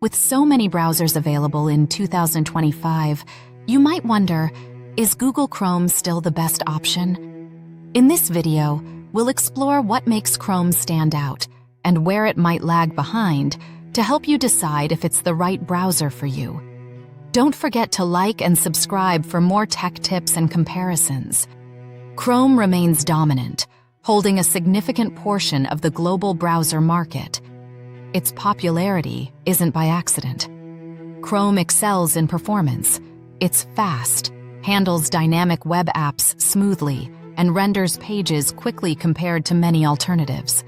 With so many browsers available in 2025, you might wonder, is Google Chrome still the best option? In this video, we'll explore what makes Chrome stand out and where it might lag behind to help you decide if it's the right browser for you. Don't forget to like and subscribe for more tech tips and comparisons. Chrome remains dominant, holding a significant portion of the global browser market. Its popularity isn't by accident. Chrome excels in performance. It's fast, handles dynamic web apps smoothly, and renders pages quickly compared to many alternatives.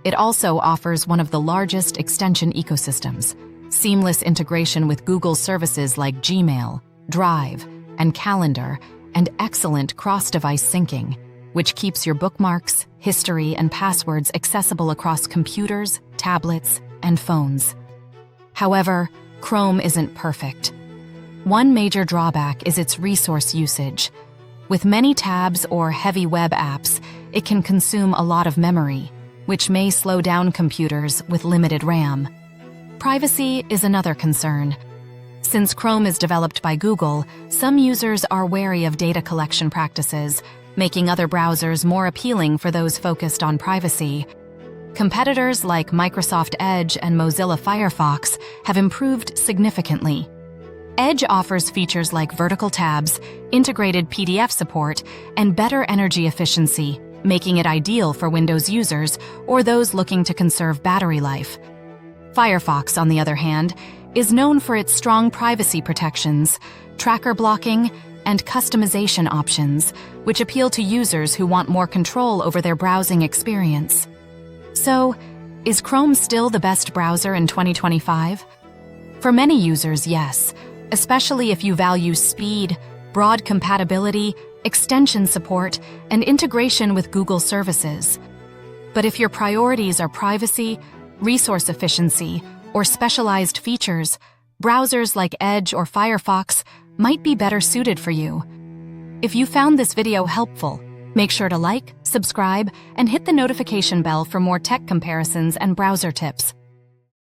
It also offers one of the largest extension ecosystems, seamless integration with Google services like Gmail, Drive, and Calendar, and excellent cross-device syncing, which keeps your bookmarks, history, and passwords accessible across computers, tablets, and phones. However, Chrome isn't perfect. One major drawback is its resource usage. With many tabs or heavy web apps, it can consume a lot of memory, which may slow down computers with limited RAM. Privacy is another concern. Since Chrome is developed by Google, some users are wary of data collection practices, making other browsers more appealing for those focused on privacy. Competitors like Microsoft Edge and Mozilla Firefox have improved significantly. Edge offers features like vertical tabs, integrated PDF support, and better energy efficiency, making it ideal for Windows users or those looking to conserve battery life. Firefox, on the other hand, is known for its strong privacy protections, tracker blocking, and customization options, which appeal to users who want more control over their browsing experience. So, is Chrome still the best browser in 2025? For many users, yes, especially if you value speed, broad compatibility, extension support, and integration with Google services. But if your priorities are privacy, resource efficiency, or specialized features, browsers like Edge or Firefox might be better suited for you. If you found this video helpful, make sure to like, subscribe, and hit the notification bell for more tech comparisons and browser tips.